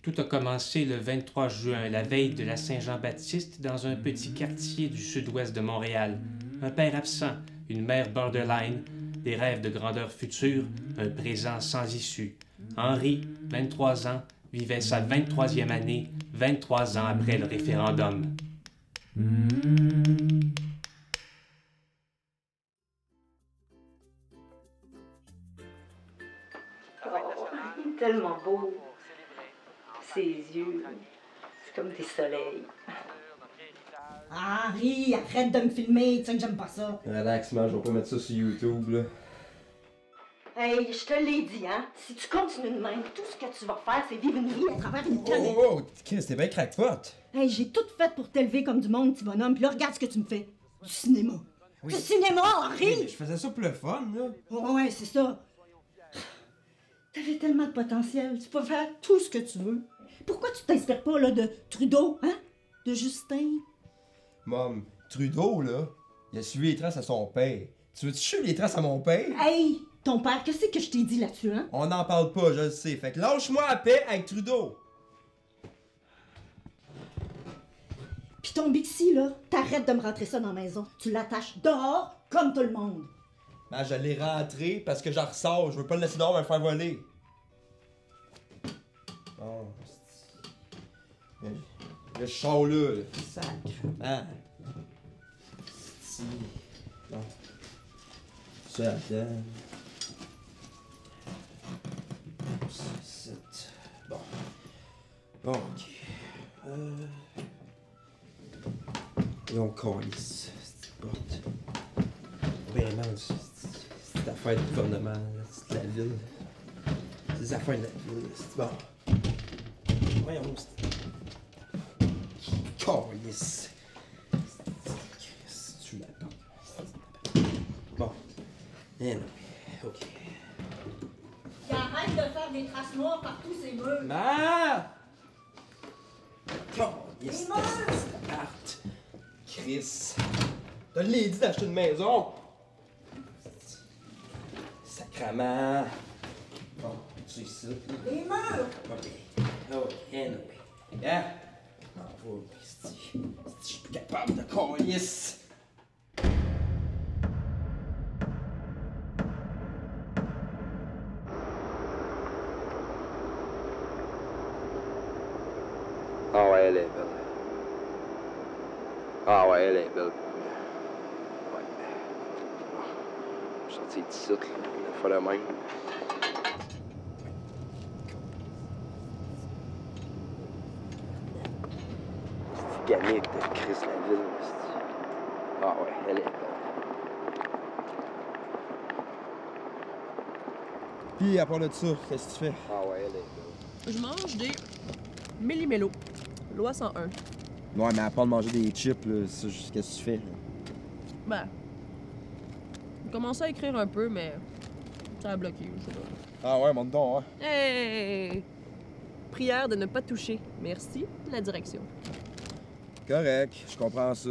Tout a commencé le 23 juin, la veille de la Saint-Jean-Baptiste, dans un petit quartier du sud-ouest de Montréal. Un père absent, une mère borderline, des rêves de grandeur future, un présent sans issue. Henri, 23 ans, vivait sa 23e année, 23 ans après le référendum. Tellement beau. Ses yeux, c'est comme des soleils. Henri, arrête de me filmer, tu sais que j'aime pas ça. Relax, man, je vais pas mettre ça sur YouTube, là. Hey, je te l'ai dit, hein? Si tu continues de même, tout ce que tu vas faire, c'est vivre une vie à travers une canette. Oh, Chris, t'es bien crackpot. Hey, j'ai tout fait pour t'élever comme du monde, petit bonhomme, puis là, regarde ce que tu me fais. Du cinéma. Oui. Du cinéma, Henri! Oui, mais je faisais ça pour le fun, là. Ouais, c'est ça. T'avais tellement de potentiel, tu peux faire tout ce que tu veux. Pourquoi tu t'inspires pas, là, de Trudeau, hein? De Justin? Mom, Trudeau, là, il a suivi les traces à son père. Tu veux-tu suivre les traces à mon père? Hey, ton père, qu'est-ce que je t'ai dit là-dessus, hein? On n'en parle pas, je le sais. Fait que lâche-moi à paix avec Trudeau. Pis ton Bixi, là, t'arrêtes de me rentrer ça dans la maison. Tu l'attaches dehors, comme tout le monde. Ben, je l'ai rentré parce que j'en ressors. Je veux pas le laisser dehors me faire voler. Oh, c'est... Le char là. Sacrement. Si. Bon. Ça, attends. 7. Bon. Bon, ok. Et on calisse. C'est porte. Vraiment, c'est l'affaire du gouvernement, c'est de la ville. C'est des affaires de la ville, c'est bon. Voyons, c'est... Calisse. Tu l'attends. Bon. Eh non, ok. Il arrête de faire des traces noires par tous ces murs. Ma! Calisse. C'est la carte. Chris. T'as l'ai dit d'acheter une maison. Sacrement. Bon, tu es ici. Les murs! Ok. Ok, anyway. Hein? M'en va, Christy. Je suis plus capable de calisse. Ah ouais, elle est belle. Ah ouais, elle est belle. Ouais. Je suis sorti d'ici, là, une fois de même. C'est gamique de Chris la ville. Ah ouais, elle est belle. Puis à part de ça, qu'est-ce que tu fais? Ah ouais, elle est belle. Je mange des Méli-Mélo. Loi 101. Ouais, mais à part de manger des chips, là, qu'est-ce que tu fais? Ben, j'ai commencé à écrire un peu, mais ça a bloqué, je sais pas. Ah ouais, monte donc, hein. Hey! Prière de ne pas toucher. Merci, la direction. Correct, je comprends ça.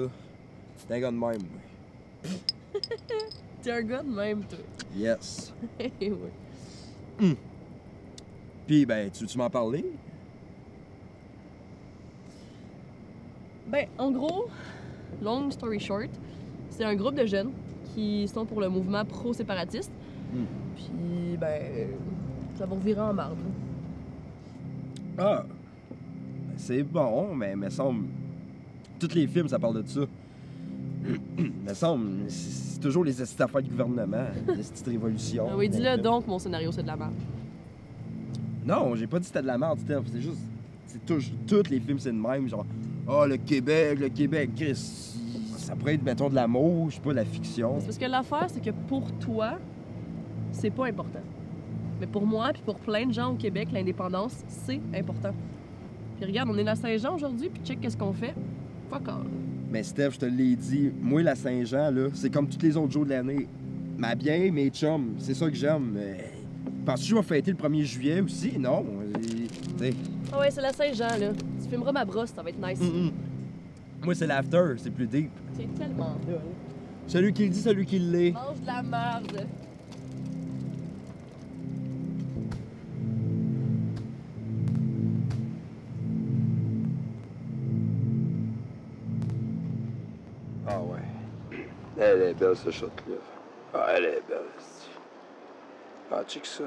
T'es un gars de même, moi. T'es un gars de même, toi. Yes. Ouais. Puis, ben, tu veux-tu m'en parler? Ben, en gros, long story short, c'est un groupe de jeunes qui sont pour le mouvement pro-séparatiste. Puis, ben, ça va revirer en marde. Ah! C'est bon, mais me semble... Tous les films, ça parle de ça. Me semble... C'est toujours les affaires du gouvernement, les petites révolutions. Ah oui, dis-le donc, mon scénario, c'est de la merde. Non, j'ai pas dit que c'était de la merde, Steph. C'est juste... Tous les films, c'est de même, genre... Ah, le Québec, Chris... Ça pourrait être, mettons, de l'amour, je sais pas, de la fiction. C'est parce que l'affaire, c'est que pour toi, c'est pas important. Mais pour moi, puis pour plein de gens au Québec, l'indépendance, c'est important. Puis regarde, on est la Saint-Jean aujourd'hui, puis check qu'est-ce qu'on fait. Fuck all. Mais Steph, je te l'ai dit, moi, la Saint-Jean, là, c'est comme tous les autres jours de l'année. Ma bien, mes chums, c'est ça que j'aime. Penses-tu que je vais fêter le 1er juillet aussi? Non. T'sais. Ah ouais, c'est la Saint-Jean, là. Tu filmeras ma brosse, ça va être nice. Moi, c'est l'after, c'est plus deep. C'est tellement là. Celui qui le dit, celui qui l'est. Mange de la merde. Elle est belle, ce shot-là. Ah, elle est belle, esti. Ah, check ça.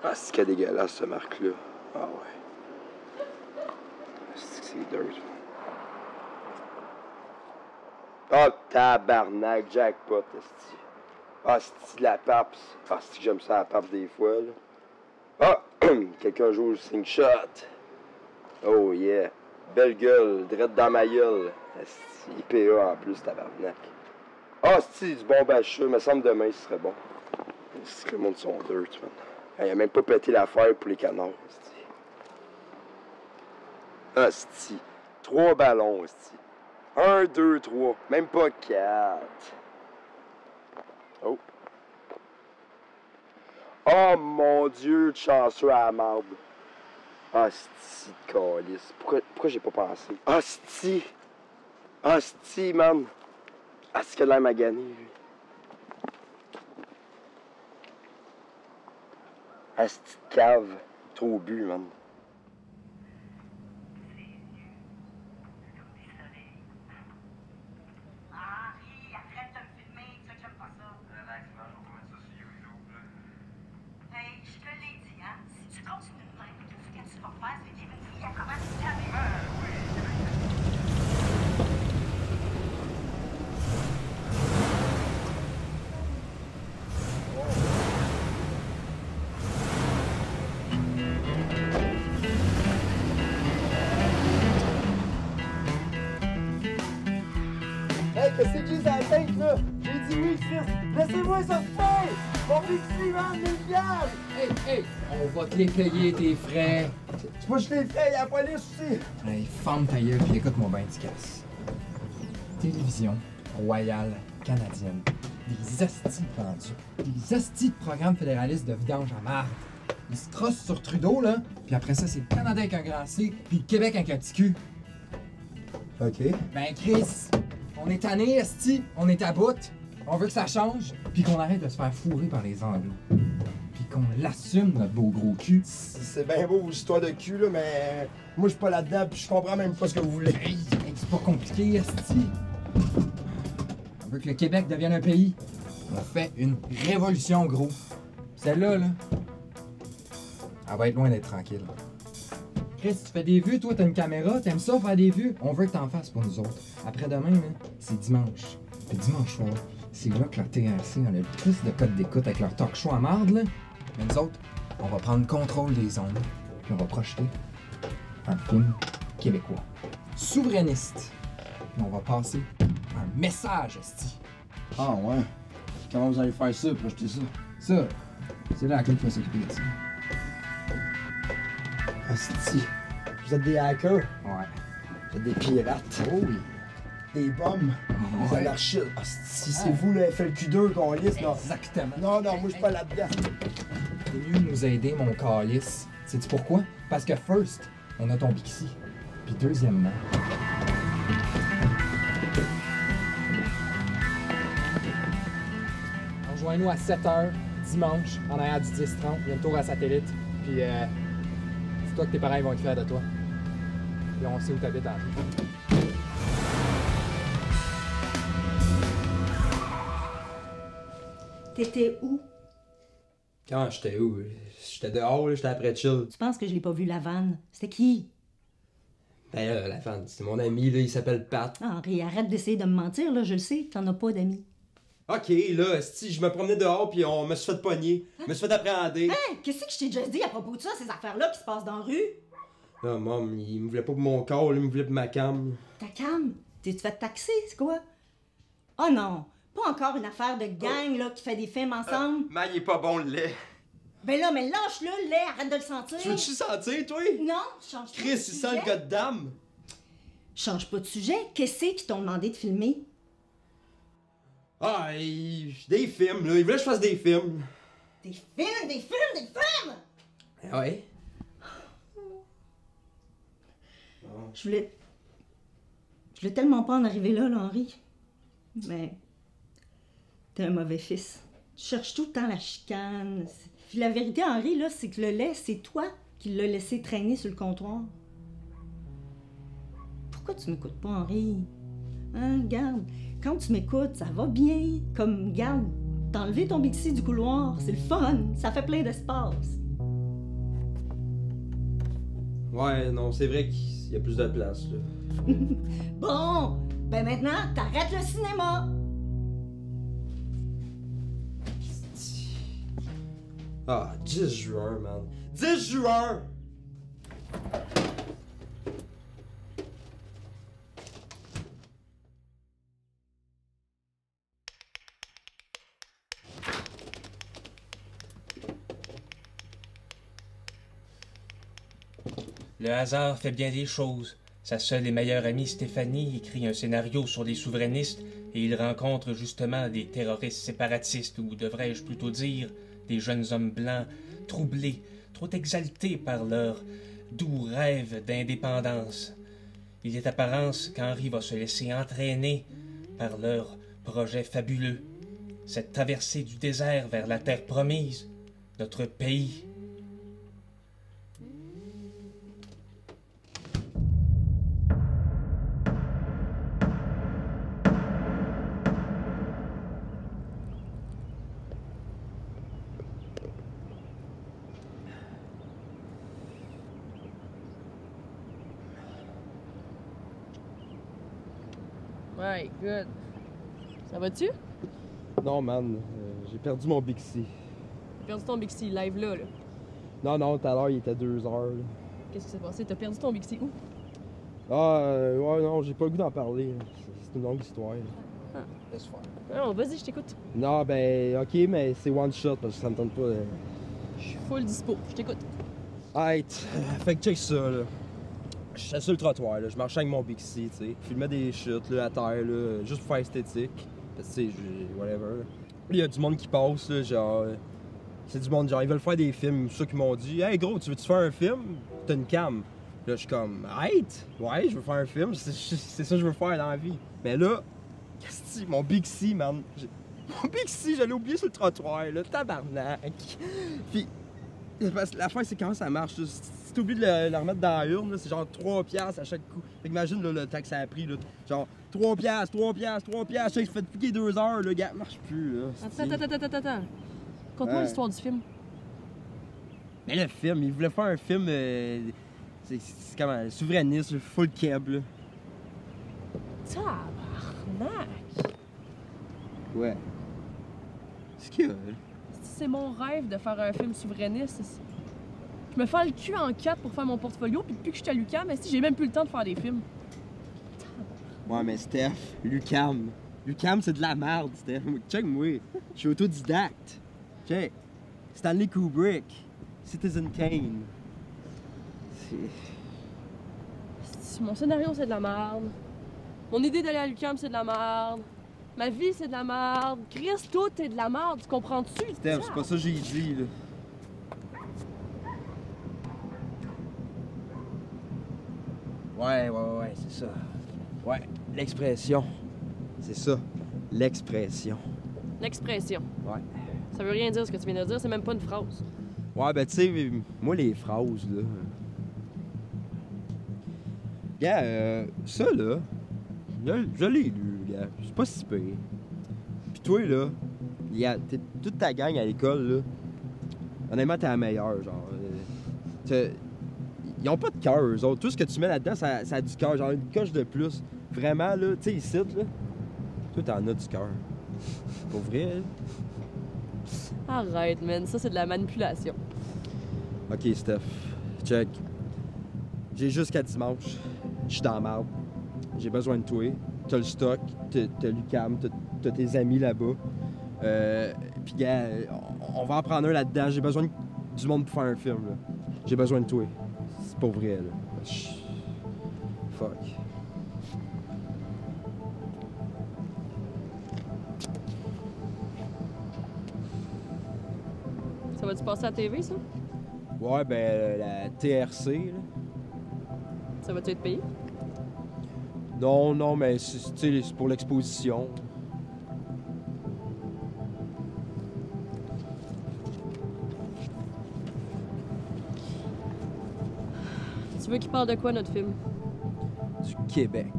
Ah, c'est qu'elle est dégueulasse, cette marque-là. Ah, ouais. C'est dirt. Ah, tabarnak, jackpot, esti. Ah, c'est de la paps. Ah, c'est que j'aime ça, la paps, des fois, là. Ah, quelqu'un joue le sing shot. Oh, yeah. Belle gueule, drette dans ma gueule. Esti, IPA en plus, tabarnak. Ah, c'est du bon bachelor, me semble demain, ce serait bon. C'est que le monde sont dirt, man. Il a même pas pété l'affaire pour les canards, esti. Esti. 3 ballons, esti. 1, 2, 3. Même pas 4. Oh. Oh mon Dieu, de chanceux à la marde. Asti de calice. Pourquoi j'ai pas pensé? Asti. Asti, man. Asti qu'il a l'air magané, lui. Asti de cave. Trop bu, man. Henri, arrête de me filmer, c'est ça que j'aime pas ça. Relax, man, on va mettre ça sur YouTube, là. Hey, je te l'ai dit, hein. Si tu continues de même, tout ce que tu vas faire, c'est vivre une vie à comment tu jamais. Hey, qu'est-ce que c'est à la tête, là? J'ai dit oui, Chris! Laissez-moi sortir! Mon Pixie, man, 1000 piastres! Hey, on va te les payer tes frais. C'est pas juste les frais, y'a la police aussi! Hey, ferme ta gueule pis écoute-moi bien, Ticasse. Télévision royale canadienne. Des astis de vendus. Des astis de programmes fédéralistes de vidange à marde. Ils se crossent sur Trudeau, là, puis après ça, c'est le Canada avec un grand C, puis le Québec avec un petit cul. OK. Ben, Chris, on est tanné, esti, on est à bout, on veut que ça change, puis qu'on arrête de se faire fourrer par les Anglo. Puis qu'on l'assume, notre beau gros cul. C'est bien beau, vos histoires de cul, là, mais moi, je suis pas là-dedans, puis je comprends même pas ce que vous voulez. Hey, c'est pas compliqué, esti. On veut que le Québec devienne un pays. On fait une révolution, gros. Celle-là, là, elle va être loin d'être tranquille. Chris, tu fais des vues, toi, t'as une caméra, t'aimes ça faire des vues? On veut que t'en fasses pour nous autres. Après-demain, là, c'est dimanche. Puis dimanche soir, c'est là que leur TRC a le plus de codes d'écoute avec leur talk show à marde, là. Mais nous autres, on va prendre contrôle des ondes, puis on va projeter un film québécois. Souverainiste. Puis on va passer un message, esti. Ah, ouais. Comment vous allez faire ça, projeter ça? Ça, c'est là à laquelle tu vas s'occuper de ça. Asti. Vous êtes des hackers? Ouais. Vous êtes des pirates? Oh oui. Des bombes? Des Ouais. anarchistes? Asti, c'est vous, le FLQ2 qu'on liste, là? Exactement. Non, non, moi, je suis pas là-dedans. T'es mieux de nous aider, mon calice. Sais-tu pourquoi? Parce que first, on a ton Pixie. Puis deuxièmement... Rejoins-nous à 7h, dimanche, en arrière du 10-30. Il y a le tour à satellite. Puis dis-toi que tes parents ils vont être fiers de toi. Puis on sait où t'habites en vie. T'étais où? Quand j'étais où? J'étais dehors, là, j'étais après chill. Tu penses que je l'ai pas vu la vanne? C'était qui? Ben là, la fan, c'est mon ami, là, il s'appelle Pat. Henri, arrête d'essayer de me mentir, là, je le sais, t'en as pas d'amis. Ok, là, si je me promenais dehors puis on me suis fait pogner, me suis fait appréhender. Hein? Qu'est-ce que je t'ai déjà dit à propos de ça, ces affaires-là qui se passent dans la rue? Là, mom, il me voulait pas pour mon corps, là, il me voulait pour ma cam. Ta cam? T'es-tu fait taxer, c'est quoi? Oh non, pas encore une affaire de gang, là, qui fait des films ensemble. Mais il est pas bon le lait. Ben là, mais lâche-le, le lait, arrête de le sentir. Tu veux-tu sentir, toi? Non, change pas Chris, de il sent sujet. le gars de dame. Change pas de sujet. Qu'est-ce qu'ils t'ont demandé de filmer? Ah, des films, là, il voulait que je fasse des films. Des films, des films, des films! Ah ouais? Je voulais tellement pas en arriver là, Henri. Mais t'es un mauvais fils. Tu cherches tout le temps la chicane. Puis la vérité, Henri, là, c'est que le lait, c'est toi qui l'as laissé traîner sur le comptoir. Pourquoi tu m'écoutes pas, Henri? Hein, garde, quand tu m'écoutes, ça va bien. Comme, garde, t'as enlevé ton Bixi du couloir, c'est le fun, ça fait plein d'espace. Ouais, non, c'est vrai qu'il y a plus de place, là. Bon, ben maintenant, t'arrêtes le cinéma. Ah, 10 juin, man. 10 juin! Le hasard fait bien des choses. Sa seule et meilleure amie Stéphanie écrit un scénario sur les souverainistes et il rencontre justement des terroristes séparatistes, ou devrais-je plutôt dire, des jeunes hommes blancs troublés, trop exaltés par leur doux rêve d'indépendance. Il est apparence qu'Henri va se laisser entraîner par leur projet fabuleux. Cette traversée du désert vers la terre promise, notre pays. Ouais, good. Ça va-tu? Non, man, j'ai perdu mon Bixi. T'as perdu ton Bixi live là. Non, tout à l'heure, il était 2 heures, là. Qu'est-ce qui s'est passé? T'as perdu ton Bixi où? Ah, ouais, non, j'ai pas le goût d'en parler. C'est une longue histoire. Ah. Laisse faire. Non, vas-y, je t'écoute. Non, ben, ok, mais c'est one shot parce que ça me tente pas. Je suis full dispo, je t'écoute. Alright, fait que check ça, là. Je suis sur le trottoir, là. Je marchais avec mon Bixi, tu sais. Je filmais des chutes, là, à terre, là, juste pour faire esthétique. Parce que, tu sais, whatever. Là, il y a du monde qui passe, là, genre. C'est du monde, genre, ils veulent faire des films. Ceux qui m'ont dit, hey, gros, tu veux-tu faire un film? T'as une cam. Là, je suis comme, alright, ouais, je veux faire un film. C'est ça que je veux faire dans la vie. Mais là, qu'est-ce que mon Bixi, man. Mon Bixi, je l'ai oublié sur le trottoir, là, tabarnak. Puis, la fin, c'est quand ça marche. Là. Si t'oublies de le remettre dans la urne, c'est genre 3$ à chaque coup. Fait qu'imagine là, le temps que ça a pris. Là. Genre 3$, 3$, 3$. Je sais que ça fait piquer 2 heures, le gars marche plus. Là. Attends. Conte-moi l'histoire du film. Mais le film, il voulait faire un film. C'est comment? Souverainiste, full keb. Là. Tabarnak! Ouais. C'est qu'il y a, là? C'est mon rêve de faire un film souverainiste. Je me fais le cul en 4 pour faire mon portfolio, puis depuis que je suis à l'UQAM, j'ai même plus le temps de faire des films. Ouais, mais Steph, l'UQAM. l'UQAM, c'est de la merde, Steph. Check-moi. Je suis autodidacte. Check. Stanley Kubrick. Citizen Kane. Mon scénario, c'est de la merde. Mon idée d'aller à l'UQAM, c'est de la merde. Ma vie, c'est de la merde. Chris, tout est de la merde. Tu comprends-tu? Steph, c'est pas ça que j'ai dit, là. Ouais, c'est ça. Ouais, l'expression. C'est ça. L'expression. L'expression. Ouais. Ça veut rien dire ce que tu viens de dire, c'est même pas une phrase. Ouais, ben tu sais, moi les phrases, là. Gars, ça là, je l'ai lu, gars. C'est pas si pire. Pis toi là, toute ta gang à l'école, là, honnêtement, t'es la meilleure, genre. Ils ont pas de cœur, eux autres. Tout ce que tu mets là-dedans, ça a du cœur, genre une coche de plus. Vraiment, là, tu sais, ici, là, toi, t'en as du cœur. Pour vrai, là. Arrête, man. Ça, c'est de la manipulation. Ok, Steph. Check. J'ai jusqu'à dimanche. Je suis dans la marde. J'ai besoin de toi. T'as le stock, t'as l'UQAM, t'as tes amis là-bas. Pis gars, on va en prendre un là-dedans. J'ai besoin du monde pour faire un film, là. J'ai besoin de toi. C'est pas vrai, là. Fuck. Ça va-tu passer à la TV, ça? Ouais, ben, la TRC, là. Ça va-tu être payé? Non, mais c'est pour l'exposition. Tu veux qu'il parle de quoi, notre film? Du Québec.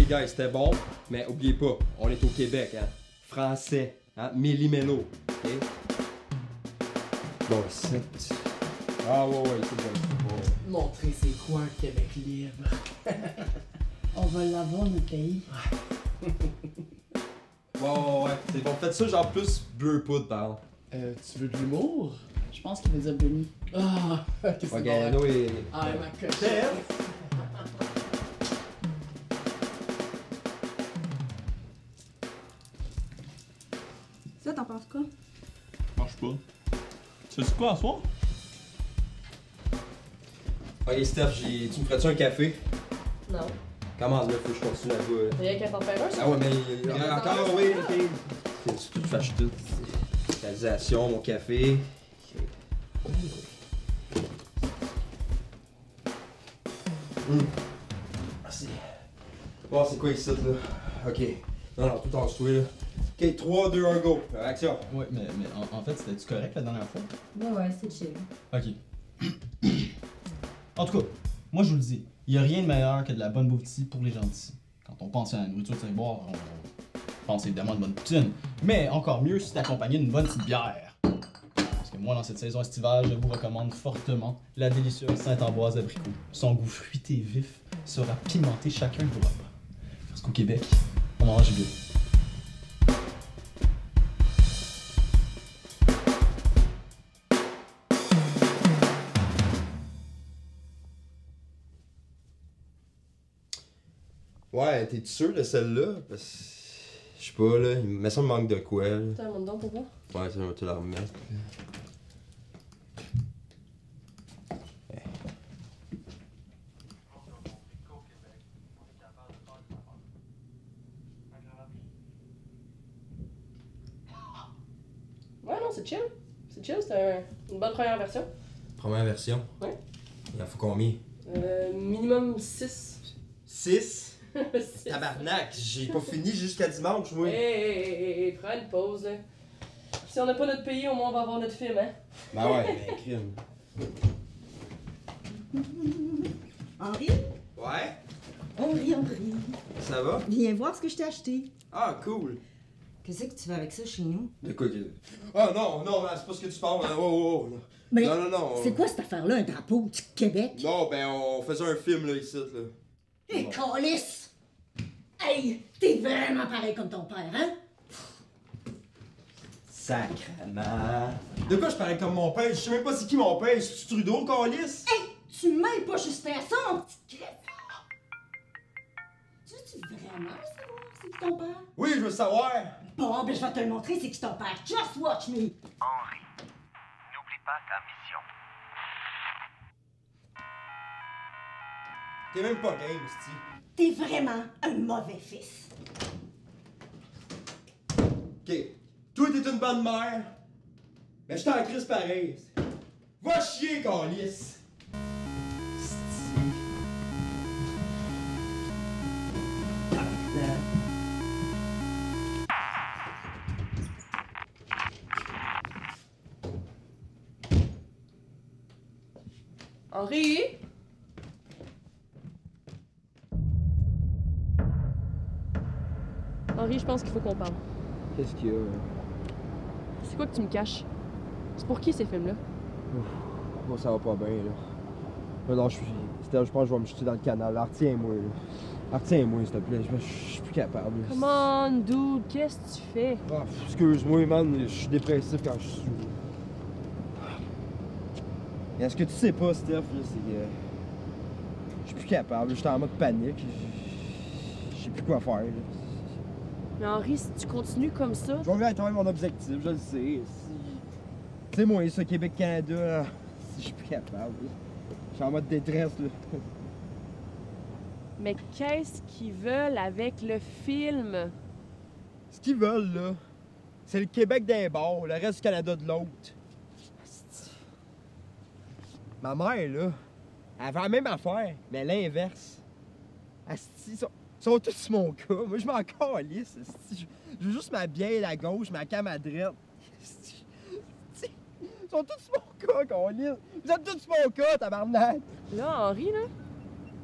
Ok, guys, c'était bon, mais oubliez pas, on est au Québec, hein. Français, hein. Méli-mélo, ok? Bon, c'est. Ah, ouais, c'est bon. Montrer c'est quoi un Québec libre. On va l'avoir, notre pays. Ouais, c'est bon. Faites ça, genre plus bleu poudre, par exemple. Tu veux de l'humour? Je pense qu'il veut dire Benny. Ah, qu'est-ce que Ok, c'est bon, nous et. Ah, ma cochette. Ça, t'en penses quoi? Marche pas. Tu sais quoi à soir? Ok, Steph, tu me ferais-tu un café? Non. Commande, là, faut que je continue là-bas. T'as rien qu'à t'en faire un, ça? Ah ouais, mais encore, oui, ok. C'est tout, je fâche tout. Réalisation, mon café. Merci. Bon, c'est quoi ici, là? Ok. Non, tout en dessous, là. Ok, 3, 2, 1, go. Action. Ouais, mais en fait, c'était-tu correct la dernière fois? Ouais, c'est chill. Ok. En tout cas, moi je vous le dis, il y a rien de meilleur que de la bonne bouffe d'ici pour les gens d'ici. Quand on pense à la nourriture de Saint-Boire, on pense évidemment à une bonne poutine. Mais encore mieux si c'est accompagné d'une bonne petite bière. Parce que moi, dans cette saison estivale, je vous recommande fortement la délicieuse Saint-Ambroise d'abricot. Son goût fruité et vif saura pimenter chacun de vos repas. Parce qu'au Québec, on mange bien. Ouais, t'es sûr de celle-là? Parce que. Je sais pas, là. Mais ça me manque de quoi, là. T'as un monde dedans pour voir? Ouais, ça, je vais te la remettre. Ouais, non, c'est chill. C'est chill, c'est une bonne première version. Première version? Ouais. Il en faut combien? Minimum 6. 6? 6. Tabarnak, j'ai pas fini jusqu'à dimanche, moi. Hey, prends une pause, là. Si on n'a pas notre pays, au moins on va avoir notre film, hein? Ben ouais, ben crime. Henri? Ouais? Henri. Ça va? Viens voir ce que je t'ai acheté. Ah, cool. Qu'est-ce que tu fais avec ça chez nous? De quoi que... Ah non, c'est pas ce que tu parles. Hein. Oh. Mais Non. c'est quoi cette affaire-là, un drapeau du Québec? Non, ben on faisait un film, là, ici, là. Hé, câlisse! Hey, t'es vraiment pareil comme ton père, hein? Sacrement. De quoi je parais comme mon père? Je sais même pas c'est qui mon père. C'est Trudeau, câlisse? Hey, tu m'aimes pas juste faire ça, mon petit crête! Tu veux-tu vraiment savoir c'est qui ton père? Oui, je veux savoir. Bon, ben je vais te le montrer, c'est qui ton père. Just watch me! Henri, n'oublie pas ta mission. T'es même pas game, c'ti. T'es vraiment un mauvais fils. Ok. Toi, t'es une bonne mère. Mais je t'en crisse pareil. Va chier, câlisse. Henri? Henri, je pense qu'il faut qu'on parle. Qu'est-ce qu'il y a? C'est quoi que tu me caches? C'est pour qui ces films-là? Moi, ça va pas bien, là. Non, je pense que je vais me jeter dans le canal. Alors, retiens-moi, là. Retiens-moi, s'il te plaît. Je suis plus capable. Là. Come on, dude, qu'est-ce que tu fais? Ah, excuse-moi, man. Je suis dépressif quand je suis sous. Mais ce que tu sais pas, Steph, là, c'est que. Je suis plus capable. Je suis en mode panique. Je sais plus quoi faire, là. Mais Henri, si tu continues comme ça... Je vais bien atteindre mon objectif, je le sais. Tu sais, moi, ça, Québec-Canada, si je suis plus capable. Là. Je suis en mode détresse, là. Mais qu'est-ce qu'ils veulent avec le film? Ce qu'ils veulent, là, c'est le Québec d'un bord, le reste du Canada de l'autre. Ma mère, là, elle fait la même affaire, mais l'inverse. Asti, ils sont tous sur mon cas. Moi, je m'en calisse. Je veux juste ma bière à gauche, ma cam à droite. Ils sont tous sur mon cas, calisse. Vous êtes tous sur mon cas, tabarnak. Là, Henri, là,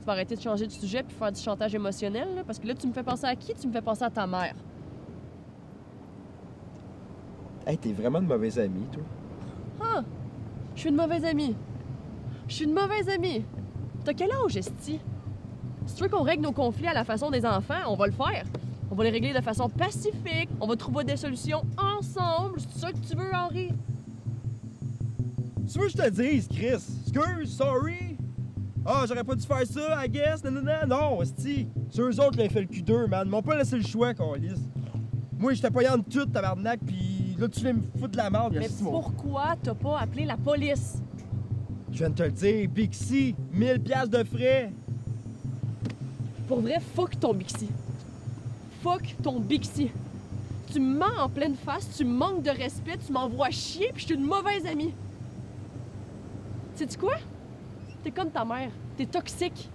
peux arrêter de changer de sujet puis faire du chantage émotionnel, là? Parce que là, tu me fais penser à qui? Tu me fais penser à ta mère. Hey, t'es vraiment une mauvaise amie, toi. Ah! Je suis une mauvaise amie. Je suis une mauvaise amie. T'as quel âge, esti? Si tu veux qu'on règle nos conflits à la façon des enfants, on va le faire. On va les régler de façon pacifique. On va trouver des solutions ensemble. C'est ça que tu veux, Henri? Tu veux que je te dise, Chris? Excuse, sorry. Ah, j'aurais pas dû faire ça, I guess. Non, esti. C'est eux autres qui ont fait le Q2, man. Ils m'ont pas laissé le choix, câlisse. Moi, j'étais pas de tout, tabarnak, pis là, tu viens me foutre de la merde, Mais pourquoi t'as pas appelé la police? Je viens de te le dire, Bixi, 1000 piastres de frais. Pour vrai, fuck ton Bixi. Fuck ton Bixi. Tu me mens en pleine face, tu me manques de respect, tu m'envoies chier, puis je suis une mauvaise amie. Sais-tu quoi? T'es comme ta mère. T'es toxique.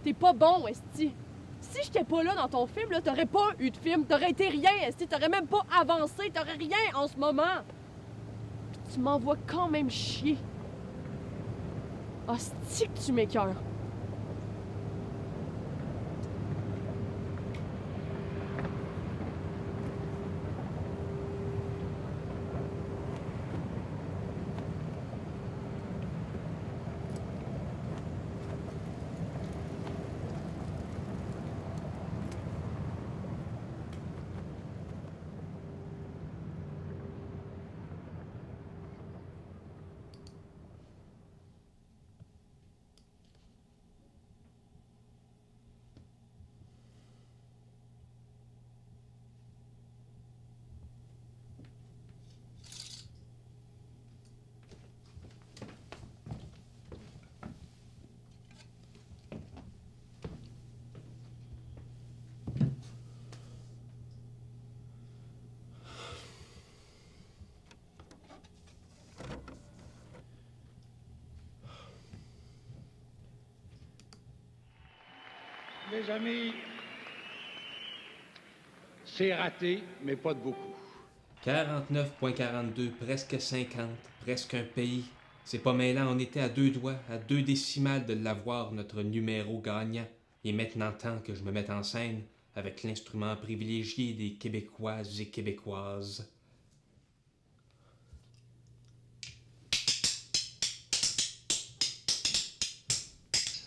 T'es pas bon, esti. Si j'étais pas là dans ton film, là, t'aurais pas eu de film. T'aurais été rien, esti. T'aurais même pas avancé. T'aurais rien en ce moment. Puis tu m'envoies quand même chier. Asti que tu m'écœures. Les amis, c'est raté, mais pas de beaucoup. 49,42, presque 50, presque un pays. C'est pas mêlant, on était à 2 doigts, à 2 décimales de l'avoir, notre numéro gagnant. Il est maintenant temps que je me mette en scène avec l'instrument privilégié des Québécois et Québécoises.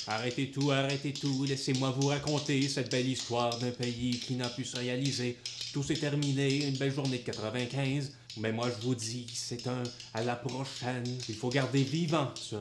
Arrêtez tout, laissez-moi vous raconter cette belle histoire d'un pays qui n'a pu se réaliser. Tout s'est terminé, une belle journée de 95, mais moi je vous dis, c'est un à la prochaine. Il faut garder vivant ça.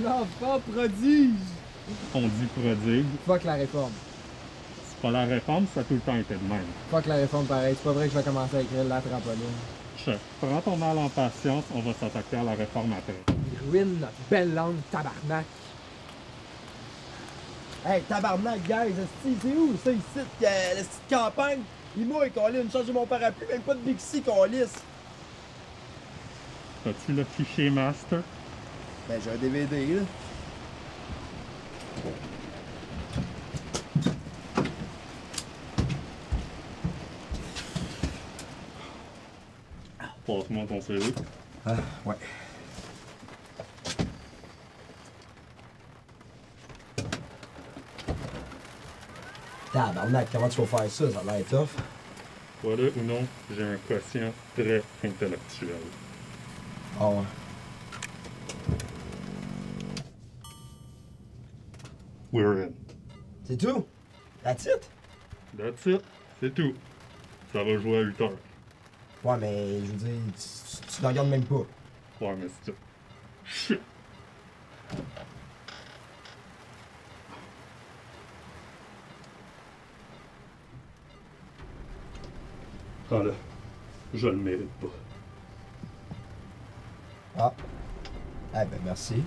L'enfant prodige! On dit prodigue. Fuck la réforme. C'est pas la réforme, ça a tout le temps été de même. Fuck la réforme pareil, c'est pas vrai que je vais commencer à écrire la trampoline. Chef, prends ton mal en patience, on va s'attaquer à la réforme après. Il ruine notre belle langue, tabarnak. Hey, tabarnak, guys, c'est où ça ici, la petite campagne? Il mouille, Colin, changer mon parapluie, même pas de Bixi, Colis. As-tu le fichier master? Ben, j'ai un DVD, là. Passe-moi ton CV. Ah, ouais. Tabarnak, comment tu vas faire ça? Ça a l'air tough. Voilà ou non, j'ai un quotient très intellectuel. Ah ouais. We're in. C'est tout? That's it? That's it. C'est tout. Ça va jouer à 8 heures. Ouais, mais je veux dire, tu ne regardes même pas. Ouais, mais c'est ça. Shit. Ah là, je le mérite pas. Ah. Eh ben, merci.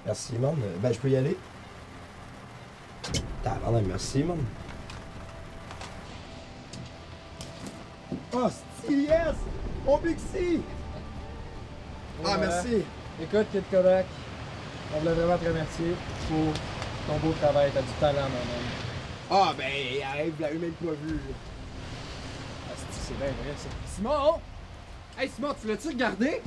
Merci, man. Ben, je peux y aller? Tabarnak, merci, man. Oh, c'est yes! Mon Bixi! Ah, merci! Écoute, Kid Kodak, on voulait vraiment te remercier pour ton beau travail. T'as du talent, mon homme. Ah, ben, hey, vous l'avez même pas vu. Ah, c'est bien vrai, ça. Simon! Hey, Simon, tu l'as-tu regardé?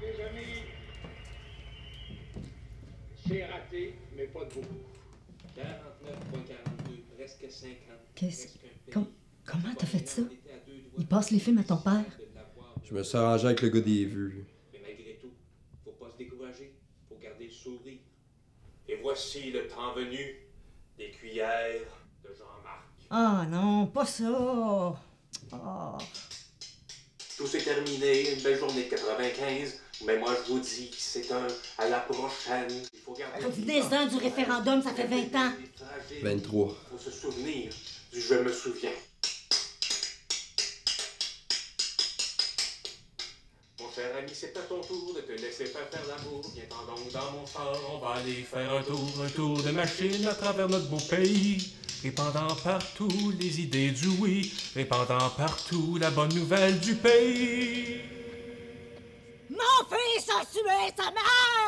Les amis, c'est raté, mais pas de beaucoup. 49,42, presque 50. Qu'est-ce... Comment t'as fait ça? Il passe les films à ton père? Je me suis arrangé avec le gars des vues. Mais malgré tout, faut pas se décourager, faut garder le sourire. Et voici le temps venu des cuillères de Jean-Marc. Ah non, pas ça! Ah. Tout s'est terminé, une belle journée de 95, mais moi je vous dis que c'est un à la prochaine. Il faut garder... Revenez-en du référendum, ça fait 20 ans! 23. Faut se souvenir du je me souviens. Mon cher ami, c'est à ton tour de te laisser faire l'amour. Viens-t'en donc dans mon char, on va aller faire un tour de machine à travers notre beau pays. Répandant partout les idées du oui, répandant partout la bonne nouvelle du pays. Mon fils a tué sa mère!